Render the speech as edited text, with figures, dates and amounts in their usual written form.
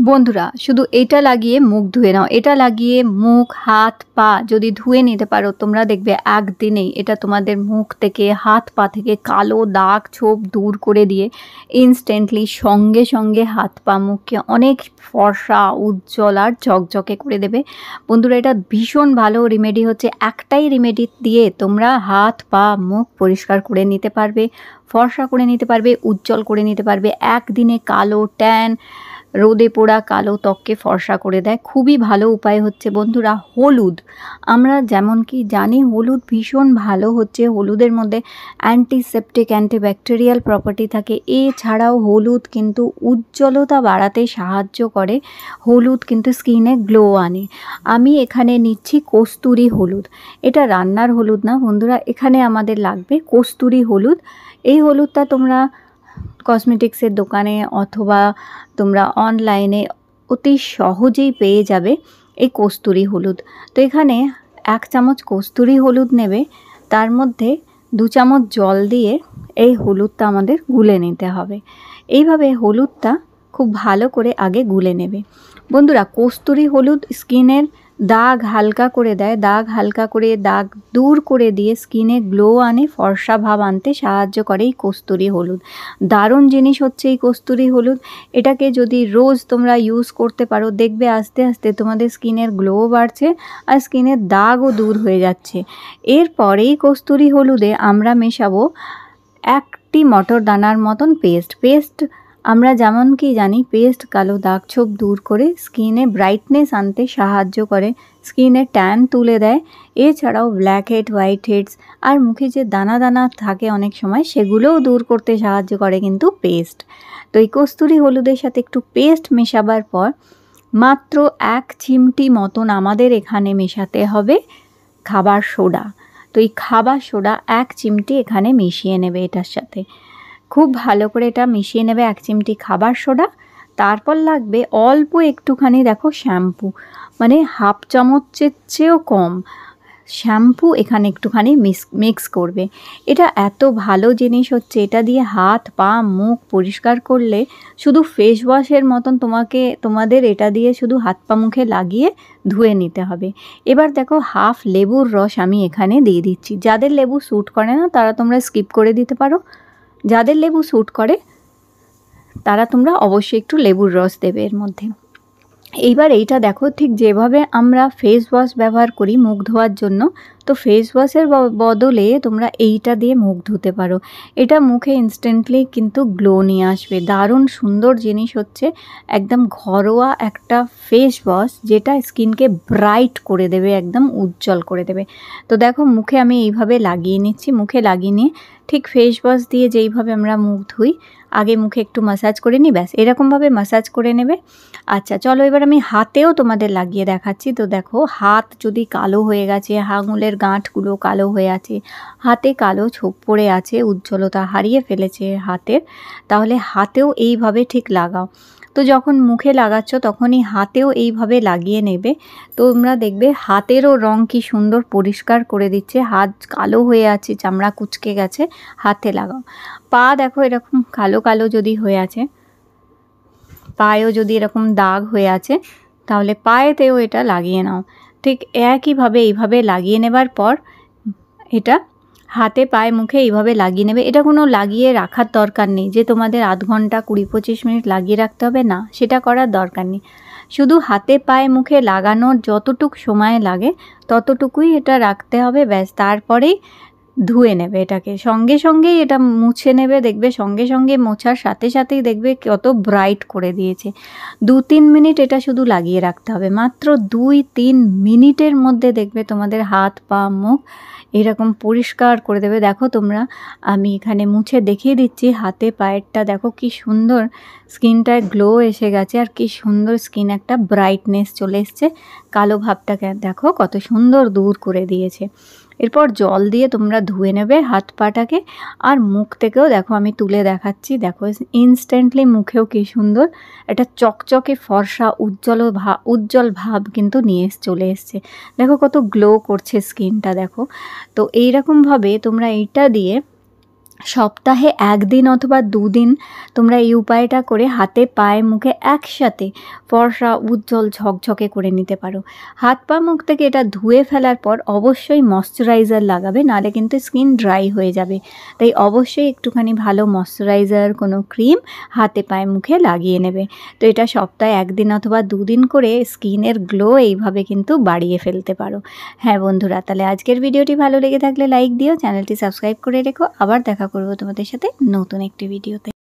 বন্ধুরা শুধু এটা লাগিয়ে মুখ ধুয়ে নাও। এটা লাগিয়ে মুখ, হাত, পা যদি ধুয়ে নিতে পারো তোমরা দেখবে একদিনেই এটা তোমাদের মুখ থেকে, হাত পা থেকে কালো দাগ ছোপ দূর করে দিয়ে ইনস্ট্যান্টলি সঙ্গে সঙ্গে হাত পা মুখকে অনেক ফর্সা, উজ্জ্বল আর ঝকঝকে করে দেবে। বন্ধুরা এটা ভীষণ ভালো রেমেডি হচ্ছে। একটাই রেমেডি দিয়ে তোমরা হাত পা মুখ পরিষ্কার করে নিতে পারবে, ফর্সা করে নিতে পারবে, উজ্জ্বল করে নিতে পারবে। একদিনে কালো ট্যান, রোদে পোড়া কালো ত্বককে ফর্সা করে দেয়। খুবই ভালো উপায় হচ্ছে বন্ধুরা হলুদ। আমরা যেমন কি জানি হলুদ ভীষণ ভালো হচ্ছে, হলুদের মধ্যে অ্যান্টিসেপটিক, অ্যান্টিব্যাকটেরিয়াল প্রপার্টি থাকে। এছাড়াও হলুদ কিন্তু উজ্জ্বলতা বাড়াতে সাহায্য করে, হলুদ কিন্তু স্কিনে গ্লো আনে। আমি এখানে নিচ্ছি কস্তুরি হলুদ। এটা রান্নার হলুদ না বন্ধুরা, এখানে আমাদের লাগবে কস্তুরি হলুদ। এই হলুদটা তোমরা কসমেটিক্সের দোকানে অথবা তোমরা অনলাইনে অতি সহজেই পেয়ে যাবে এই কস্তুরি হলুদ। তো এখানে 1 চামচ কস্তুরি হলুদ নেবে, তার মধ্যে 2 চামচ জল দিয়ে এই হলুদটা আমাদের গুলে নিতে হবে। এইভাবে হলুদটা খুব ভালো করে আগে গুলে নেবে। বন্ধুরা কস্তুরি হলুদ স্কিনের দাগ হালকা করে দেয়, দাগ হালকা করে দাগ দূর করে দিয়ে স্কিনে গ্লো আনে, ফর্সা ভাব আনতে সাহায্য করে এই কস্তুরি হলুদ। দারুণ জিনিস হচ্ছে এই কস্তুরি হলুদ। এটাকে যদি রোজ তোমরা ইউজ করতে পারো দেখবে আস্তে আস্তে তোমাদের স্কিনের গ্লো বাড়ছে আর স্কিনের দাগও দূর হয়ে যাচ্ছে। এরপর এই কস্তুরি হলুদে আমরা মেশাবো 1টি মটর দানার মতন পেস্ট। আমরা যেমন কি জানি পেস্ট কালো দাগ ছোপ দূর করে স্কিনে ব্রাইটনেস আনতে সাহায্য করে, স্কিনে ট্যান তুলে দেয়। এছাড়াও black head, white heads are মুখে যে দানা দানা থাকে অনেক সময় সেগুলোও দূর করতে সাহায্য করে কিন্তু পেস্ট। তো এই কস্তুরি হলুদের সাথে একটু পেস্ট মেশাবার পর মাত্র 1 চিমটি মতন আমাদের এখানে মেশাতে হবে খাবার সোডা। তো এই খাবার সোডা 1 চিমটি এখানে মিশিয়ে নেবে এটার সাথে, খুব ভালো করে এটা মিশিয়ে নেবে 1 চিমটি খাবার সোডা। তারপর লাগবে অল্প একটুখানি দেখো শ্যাম্পু, মানে হাফ চামচের চেয়েও কম শ্যাম্পু এখানে একটুখানি মিক্স করবে। এটা এত ভালো জিনিস হচ্ছে, এটা দিয়ে হাত পা মুখ পরিষ্কার করলে শুধু ফেস ওয়াশের মতন তোমাদের এটা দিয়ে শুধু হাত পা মুখে লাগিয়ে ধুয়ে নিতে হবে। এবার দেখো হাফ লেবুর রস আমি এখানে দিয়ে দিচ্ছি। যাদের লেবু স্যুট করে না তারা তোমরা স্কিপ করে দিতে পারো, যাদের লেবু স্যুট করে তারা তোমরা অবশ্যই একটু লেবুর রস দেবে এর মধ্যে। এইবার এইটা দেখো ঠিক যেভাবে আমরা ফেস ওয়াশ ব্যবহার করি মুখ ধোয়ার জন্য, তো ফেস ওয়াশের বদলে তোমরা এইটা দিয়ে মুখ ধুতে পারো। এটা মুখে ইনস্ট্যান্টলি কিন্তু গ্লো নিয়ে আসবে। দারুণ সুন্দর জিনিস হচ্ছে, একদম ঘরোয়া একটা ফেস ওয়াশ যেটা স্কিনকে ব্রাইট করে দেবে, একদম উজ্জ্বল করে দেবে। তো দেখো মুখে আমি এইভাবে লাগিয়ে নিচ্ছি। মুখে লাগিয়ে নিয়ে ঠিক ফেস ওয়াশ দিয়ে যেইভাবে আমরা মুখ ধুই আগে মুখে একটু ম্যাসাজ করে নিই, ব্যাস এরকমভাবে ম্যাসাজ করে নেবে। আচ্ছা চলো এবার আমি হাতেও তোমাদের লাগিয়ে দেখাচ্ছি। তো দেখো হাত যদি কালো হয়ে গেছে, আঙুলের গাঁটগুলো কালো হয়ে আছে, হাতে কালো ছোপ পড়ে আছে, উজ্জ্বলতা হারিয়ে ফেলেছে হাতের, তাহলে হাতেও এইভাবে ঠিক লাগাও। তো যখন মুখে লাগাচ্ছ তখনই হাতেও এইভাবে লাগিয়ে নেবে। তোমরা দেখবে হাতেরও রং কি সুন্দর পরিষ্কার করে দিচ্ছে। হাত কালো হয়ে আছে, চামড়া কুচকে গেছে, হাতে লাগাও। পা দেখো এরকম কালো কালো যদি হয়ে আছে, পায়েও যদি এরকম দাগ হয়ে আছে তাহলে পায়েতেও এটা লাগিয়ে নাও। ঠিক একইভাবে এইভাবে লাগিয়ে নেবার পর এটা হাতে পায়ে মুখে এইভাবে লাগিয়ে নেবে। এটা কোনো লাগিয়ে রাখার দরকার নেই যে তোমাদের আধ ঘন্টা 20-25 মিনিট লাগিয়ে রাখতে হবে, না সেটা করার দরকার নেই। শুধু হাতে পায়ে মুখে লাগানোর যতটুকু সময় লাগে ততটুকুই এটা রাখতে হবে, ব্যাস তারপরেই ধুয়ে নেবে। এটাকে সঙ্গে সঙ্গেই এটা মুছে নেবে, দেখবে সঙ্গে সঙ্গে মোছার সাথে সাথেই দেখবে কত ব্রাইট করে দিয়েছে। 2-3 মিনিট এটা শুধু লাগিয়ে রাখতে হবে, মাত্র 2-3 মিনিটের মধ্যে দেখবে তোমাদের হাত পা মুখ এরকম পরিষ্কার করে দেবে। দেখো তোমরা আমি এখানে মুছে দেখিয়ে দিচ্ছি হাতে পায়েরটা, দেখো কি সুন্দর স্কিনটায় গ্লো এসে গেছে আর কি সুন্দর স্কিন একটা ব্রাইটনেস চলে এসছে। কালো ভাবটাকে দেখো কত সুন্দর দূর করে দিয়েছে। এরপর জল দিয়ে তোমরা ধুয়ে নেবে হাত পাটাকে, আর মুখ থেকেও দেখো আমি তুলে দেখাচ্ছি। দেখো ইনস্ট্যান্টলি মুখেও কি সুন্দর একটা চকচকে ফর্সা উজ্জ্বল ভাব কিন্তু নিয়ে চলে এসছে। দেখো কত গ্লো করছে স্কিনটা দেখো। তো এইরকমভাবে তোমরা এইটা দিয়ে সপ্তাহে 1 দিন অথবা 2 দিন তোমরা এই উপায়টা করে হাতে পায়ে মুখে একসাথে ফর্সা উজ্জ্বল ঝকঝকে করে নিতে পারো। হাত পা মুখ থেকে এটা ধুয়ে ফেলার পর অবশ্যই ময়শ্চারাইজার লাগাবে, নাহলে কিন্তু স্কিন ড্রাই হয়ে যাবে। তাই অবশ্যই একটুখানি ভালো ময়শ্চারাইজার কোনো ক্রিম হাতে পায়ে মুখে লাগিয়ে নেবে। তো এটা সপ্তাহে 1 দিন অথবা 2 দিন করে স্কিনের গ্লো এইভাবে কিন্তু বাড়িয়ে ফেলতে পারো। হ্যাঁ বন্ধুরা, তাহলে আজকের ভিডিওটি ভালো লেগে থাকলে লাইক দিও, চ্যানেলটি সাবস্ক্রাইব করে রেখো। আবার দেখা করবো তোমাদের সাথে নতুন একটি ভিডিওতে।